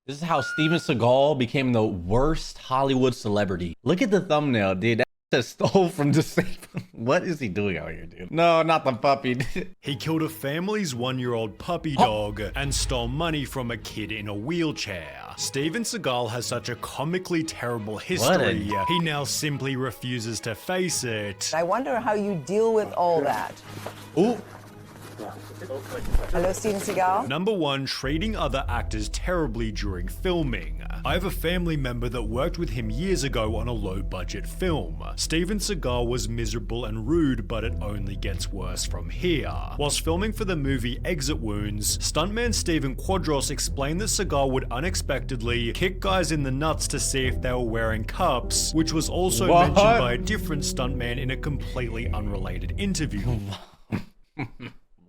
This is how Steven Seagal became the worst Hollywood celebrity. Look at the thumbnail, dude. That just stole from disabled. What is he doing out here, dude? No, not the puppy. He killed a family's 1-year-old puppy dog and stole money from a kid in a wheelchair. Steven Seagal has such a comically terrible history, he now simply refuses to face it. I wonder how you deal with all that. Ooh. Hello, Steven Seagal. Number 1, treating other actors terribly during filming. I have a family member that worked with him years ago on a low-budget film. Steven Seagal was miserable and rude, but it only gets worse from here. Whilst filming for the movie Exit Wounds, stuntman Steven Quadros explained that Seagal would unexpectedly kick guys in the nuts to see if they were wearing cups, which was also mentioned by a different stuntman in a completely unrelated interview.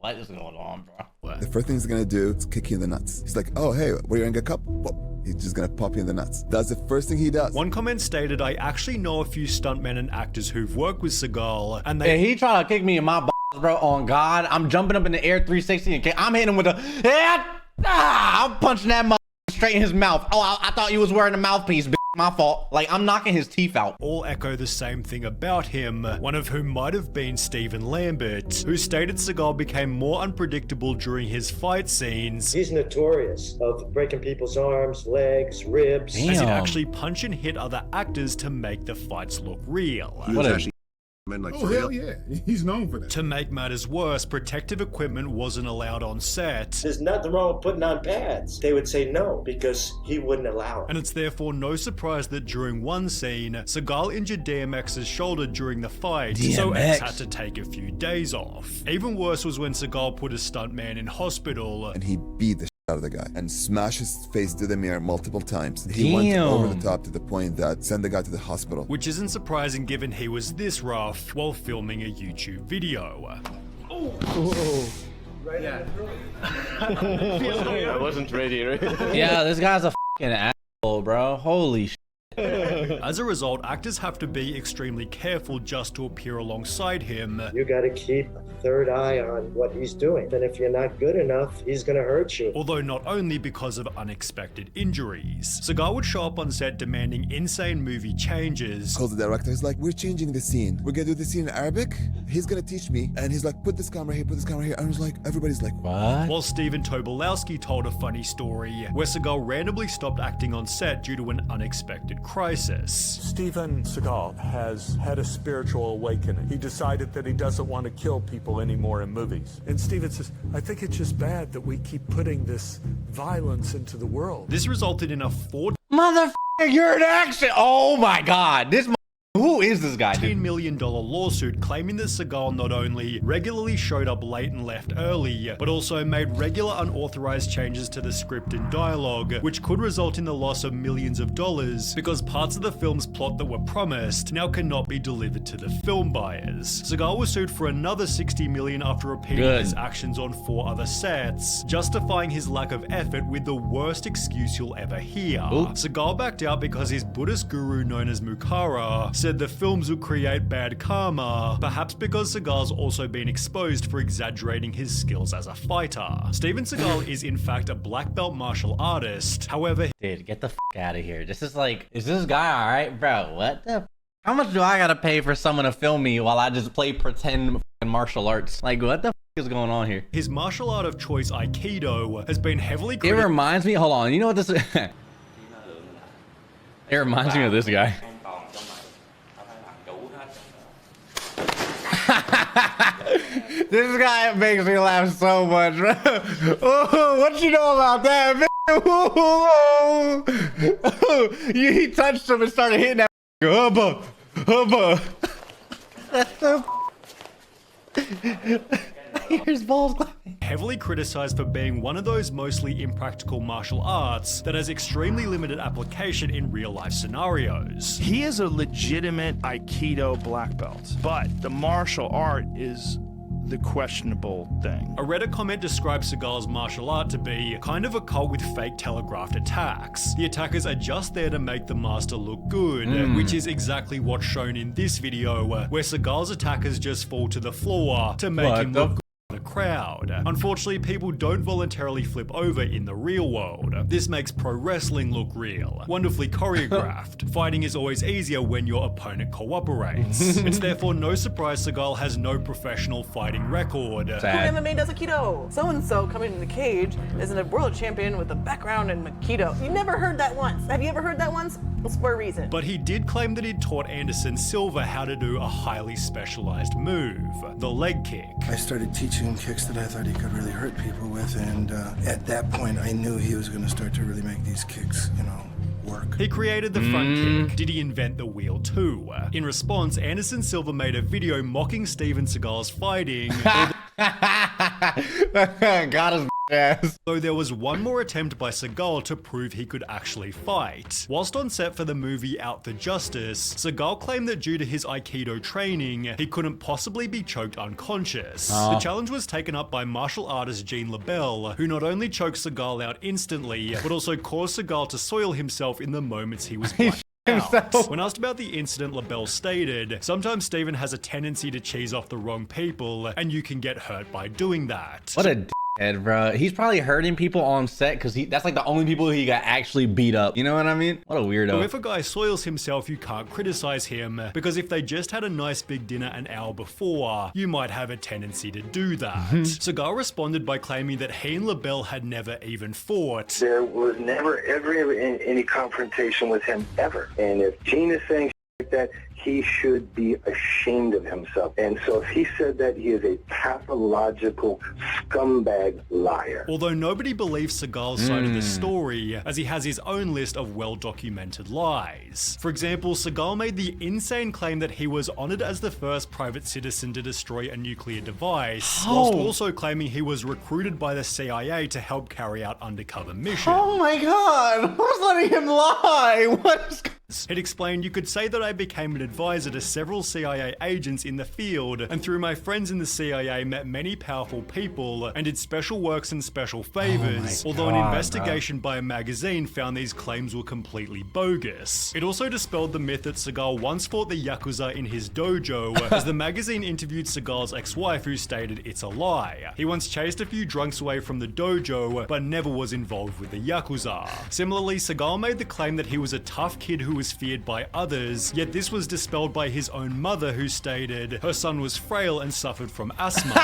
What is going on, bro? The first thing he's gonna do is kick you in the nuts. He's like, oh, hey, we're wearing a cup? Pop. He's just gonna pop you in the nuts. That's the first thing he does. One comment stated, I actually know a few stuntmen and actors who've worked with Seagal, and Hey, he tried to kick me in my balls, bro. On God, I'm jumping up in the air 360 and I'm hitting him with a, I'm punching that straight in his mouth. Oh, I thought you was wearing a mouthpiece, bitch. My fault. Like, I'm knocking his teeth out. all echo the same thing about him, one of whom might have been Stephen Lambert, who stated Seagal became more unpredictable during his fight scenes. He's notorious of breaking people's arms, legs, ribs. Damn. As he'd actually punch and hit other actors to make the fights look real. What a Like, oh, hell yeah. He's known for that. To make matters worse, protective equipment wasn't allowed on set. There's nothing wrong with putting on pads. They would say no because he wouldn't allow it. And it's therefore no surprise that during one scene, Seagal injured DMX's shoulder during the fight, so X had to take a few days off. Even worse was when Seagal put a stuntman in hospital. And he beat the shit out of the guy and smashed his face to the mirror multiple times. He went over the top to the point that sent the guy to the hospital. Which isn't surprising given he was this rough while filming a YouTube video. I wasn't ready, right? Yeah, this guy's a fucking asshole, bro. Holy shit. As a result, actors have to be extremely careful just to appear alongside him. You gotta keep a third eye on what he's doing. And if you're not good enough, he's gonna hurt you. Although not only because of unexpected injuries. Seagal would show up on set demanding insane movie changes. Calls the director, he's like, we're changing the scene. We're gonna do the scene in Arabic. He's gonna teach me. And he's like, put this camera here, put this camera here. And I was like, everybody's like, What? While Stephen Tobolowsky told a funny story where Seagal randomly stopped acting on set due to an unexpected crisis. Steven Seagal has had a spiritual awakening. He decided that he doesn't want to kill people anymore in movies. And Steven says, I think it's just bad that we keep putting this violence into the world. This resulted in a Motherfucker, you're an action. Oh my God. Who is this guy, $14 dude? million lawsuit claiming that Seagal not only regularly showed up late and left early, but also made regular unauthorized changes to the script and dialogue, which could result in the loss of millions of dollars because parts of the film's plot that were promised now cannot be delivered to the film buyers. Seagal was sued for another $60 million after repeating his actions on 4 other sets, justifying his lack of effort with the worst excuse you'll ever hear. Seagal backed out because his Buddhist guru known as Mukara said the films would create bad karma, perhaps because Seagal's also been exposed for exaggerating his skills as a fighter. Steven Seagal is in fact a black belt martial artist, however— Dude, get the f out of here. This is like, is this guy alright? Bro, what the f? How much do I gotta pay for someone to film me while I just play pretend f***ing martial arts? Like, what the f is going on here? his martial art of choice, Aikido, has been heavily It reminds me, hold on, you know what this is? It reminds me of this guy. This guy makes me laugh so much, bro. Oh, what you know about that, man? He touched him and started hitting that. Hubba, hubba. That's so. Here's balls clapping. heavily criticized for being one of those mostly impractical martial arts that has extremely limited application in real life scenarios. He is a legitimate Aikido black belt, but the martial art is the questionable thing. A Reddit comment describes Seagal's martial art to be kind of a cult with fake telegraphed attacks. The attackers are just there to make the master look good, which is exactly what's shown in this video, where Seagal's attackers just fall to the floor to make him look good on a crowd. crowd. Unfortunately, people don't voluntarily flip over in the real world. This makes pro wrestling look real, wonderfully choreographed. Fighting is always easier when your opponent cooperates. It's therefore no surprise Seagal has no professional fighting record. Sad. MMA does Aikido. So-and-so coming in the cage is a world champion with a background in Aikido. You never heard that once. Have you ever heard that once? It's for a reason. But he did claim that he'd taught Anderson Silva how to do a highly specialized move, the leg kick. I started teaching him kicks that I thought he could really hurt people with, and at that point I knew he was going to start to really make these kicks, work. He created the front kick. Did he invent the wheel too? In response, Anderson Silva made a video mocking Steven Seagal's fighting. Got his ass. Though there was one more attempt by Seagal to prove he could actually fight. Whilst on set for the movie Out for Justice, Seagal claimed that due to his Aikido training, he couldn't possibly be choked unconscious. The challenge was taken up by martial artist Gene LaBelle, who not only choked Seagal out instantly, but also caused Seagal to soil himself in the moments he was blacked out. When asked about the incident, LaBelle stated, "Sometimes Steven has a tendency to cheese off the wrong people, and you can get hurt by doing that." What a dickhead, bro. He's probably hurting people on set because that's like the only people he got actually beat up. You know what I mean? What a weirdo. So if a guy soils himself, you can't criticize him, because if they just had a nice big dinner an hour before, you might have a tendency to do that. Seagal responded by claiming that he and LaBelle had never even fought. There was never ever any confrontation with him ever. And if Gene is saying like that, he should be ashamed of himself. And so if he said that, he is a pathological scumbag liar. Although nobody believes Seagal's side of the story, as he has his own list of well-documented lies. For example, Seagal made the insane claim that he was honored as the first private citizen to destroy a nuclear device, whilst also claiming he was recruited by the CIA to help carry out undercover missions. Oh my god, who's letting him lie? What is... It explained, "You could say that I became an advisor to several CIA agents in the field, and through my friends in the CIA met many powerful people and did special works and special favors, although an investigation by a magazine found these claims were completely bogus." It also dispelled the myth that Seagal once fought the Yakuza in his dojo, as the magazine interviewed Seagal's ex-wife who stated it's a lie. He once chased a few drunks away from the dojo, but never was involved with the Yakuza. Similarly, Seagal made the claim that he was a tough kid who was feared by others, yet this was dispelled by his own mother, who stated her son was frail and suffered from asthma.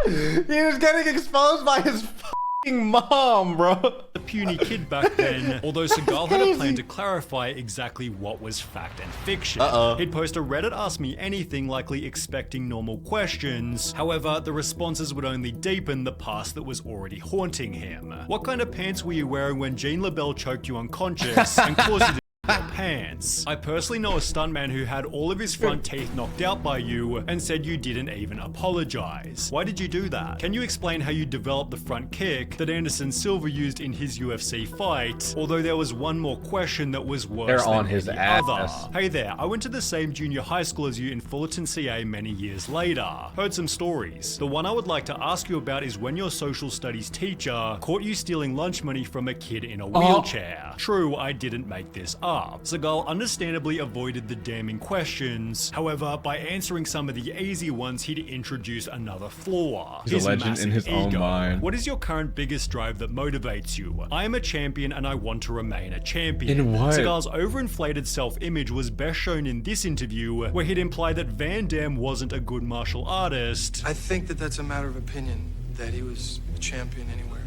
He was getting exposed by his fucking mom, bro. A puny kid back then, although Seagal had a plan to clarify exactly what was fact and fiction. He'd post a Reddit Ask Me Anything, likely expecting normal questions. However, the responses would only deepen the past that was already haunting him. What kind of pants were you wearing when Gene LaBelle choked you unconscious and caused you to your pants? I personally know a stuntman who had all of his front teeth knocked out by you and said you didn't even apologize. Why did you do that? Can you explain how you developed the front kick that Anderson Silva used in his UFC fight? Although there was one more question that was worse than his any ass. other. Hey there, I went to the same junior high school as you in Fullerton, CA many years later. Heard some stories. The one I would like to ask you about is when your social studies teacher caught you stealing lunch money from a kid in a wheelchair. True, I didn't make this up. Seagal understandably avoided the damning questions. However, by answering some of the easy ones, he'd introduce another flaw. He's a legend in his own mind. What is your current biggest drive that motivates you? I am a champion and I want to remain a champion. In what? Seagal's overinflated self-image was best shown in this interview, where he'd implied that Van Damme wasn't a good martial artist. I think that that's a matter of opinion, that he was a champion anywhere.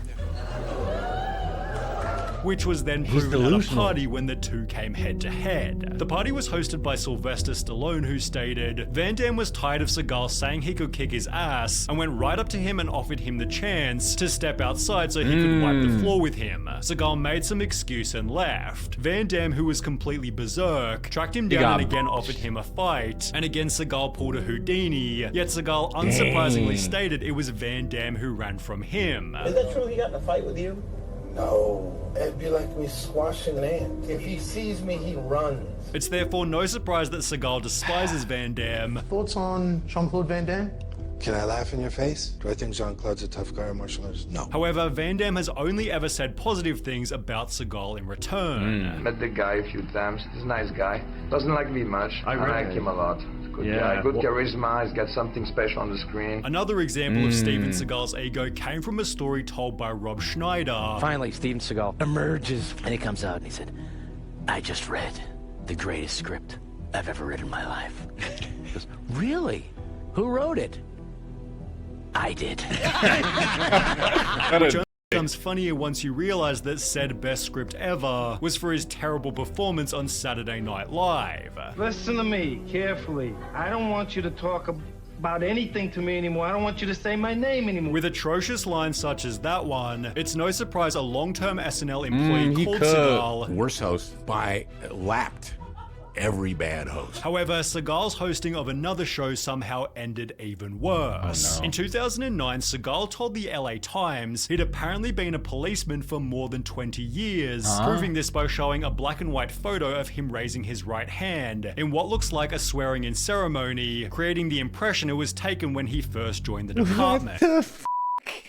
Which was then proven at a party when the two came head to head. The party was hosted by Sylvester Stallone, who stated, "Van Damme was tired of Seagal saying he could kick his ass and went right up to him and offered him the chance to step outside so he could wipe the floor with him. Seagal made some excuse and left. Van Damme, who was completely berserk, tracked him down and again offered him a fight. And again Seagal pulled a Houdini, yet Seagal unsurprisingly stated it was Van Damme who ran from him." Is that true he got in a fight with you? No, it'd be like me squashing ants. If he sees me, he runs. It's therefore no surprise that Seagal despises Van Damme. Thoughts on Jean-Claude Van Damme? Can I laugh in your face? Do I think Jean-Claude's a tough guy in martial arts? No. However, Van Damme has only ever said positive things about Seagal in return. Met the guy a few times. He's a nice guy. Doesn't like me much. I like him a lot. Good guy. Good charisma. He's got something special on the screen. Another example of Steven Seagal's ego came from a story told by Rob Schneider. Finally, Steven Seagal emerges, and he comes out and he said, I just read the greatest script I've ever read in my life. He goes, really? Who wrote it? I did. Which only becomes funnier once you realize that said best script ever was for his terrible performance on Saturday Night Live. Listen to me carefully. I don't want you to talk about anything to me anymore. I don't want you to say my name anymore. With atrocious lines such as that one, it's no surprise a long-term SNL employee called Seagal. Worst host by lapped every bad host. However, Seagal's hosting of another show somehow ended even worse. Oh, no. In 2009, Seagal told the LA Times he'd apparently been a policeman for more than 20 years, proving this by showing a black and white photo of him raising his right hand in what looks like a swearing-in ceremony, creating the impression it was taken when he first joined the department. What the f***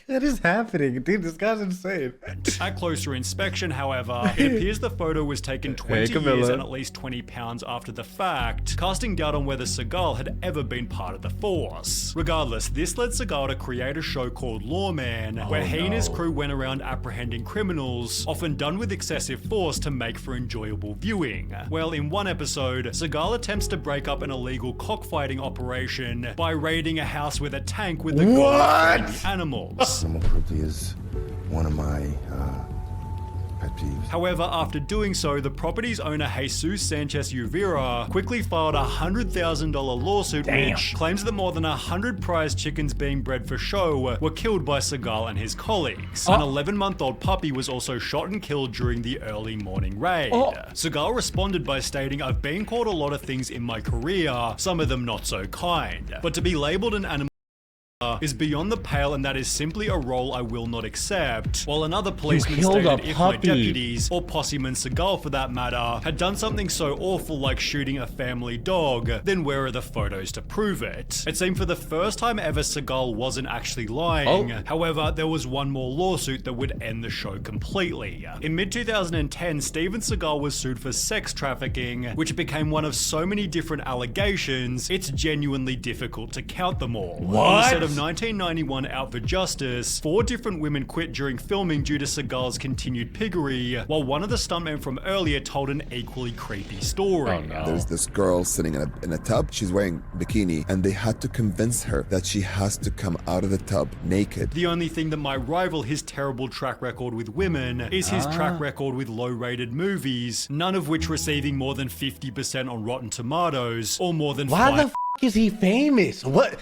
that is happening? Dude, this guy's insane. At closer inspection, however, it appears the photo was taken 20 years and at least 20 pounds after the fact, casting doubt on whether Seagal had ever been part of the force. Regardless, this led Seagal to create a show called Lawman, where he and his crew went around apprehending criminals, often done with excessive force to make for enjoyable viewing. Well, in one episode, Seagal attempts to break up an illegal cockfighting operation by raiding a house with a tank with the goal of freeing animals. Animal cruelty is one of my pet peeves. However, after doing so, the property's owner Jesus Sanchez Uvera quickly filed a $100,000 lawsuit which claims that more than 100 prize chickens being bred for show were killed by Seagal and his colleagues. An 11-month-old puppy was also shot and killed during the early morning raid. Seagal responded by stating, I've been called a lot of things in my career, some of them not so kind, but to be labeled an animal is beyond the pale, and that is simply a role I will not accept. While another policeman stated if my deputies, or Posseman Seagal for that matter, had done something so awful like shooting a family dog, then where are the photos to prove it? It seemed for the first time ever Seagal wasn't actually lying. However, there was one more lawsuit that would end the show completely. In mid-2010, Steven Seagal was sued for sex trafficking, which became one of so many different allegations, it's genuinely difficult to count them all. Of 1991 Out for Justice, 4 different women quit during filming due to Seagal's continued piggery, while one of the stuntmen from earlier told an equally creepy story. There's this girl sitting in a tub. She's wearing bikini, and they had to convince her that she has to come out of the tub naked. The only thing that might rival his terrible track record with women is his track record with low-rated movies, none of which receiving more than 50% on Rotten Tomatoes, or more than Why the f is he famous? What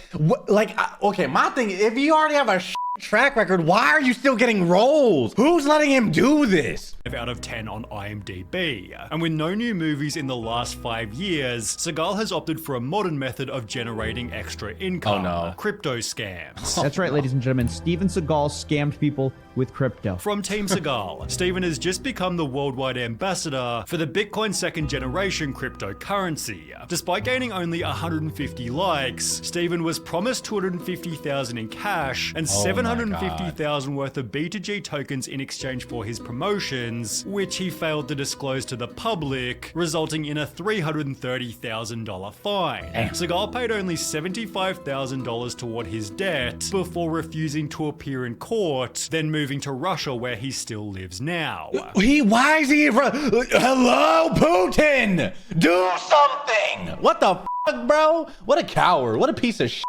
like, okay, my thing, if you already have a track record, why are you still getting roles? Who's letting him do this? Out of 10 on IMDb. And with no new movies in the last 5 years, Seagal has opted for a modern method of generating extra income. Crypto scams. That's right, ladies and gentlemen. Steven Seagal scammed people with crypto. From Team Seagal, Steven has just become the worldwide ambassador for the Bitcoin second generation cryptocurrency. Despite gaining only 150 likes, Steven was promised $250,000 in cash and $750,000 worth of B2G tokens in exchange for his promotions, which he failed to disclose to the public, resulting in a $330,000 fine. Seagal paid only $75,000 toward his debt before refusing to appear in court, then moving to Russia where he still lives now. Why is he hello, Putin? Do something! What the fuck, bro? What a coward. What a piece of shit.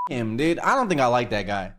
Him, dude. I don't think I like that guy.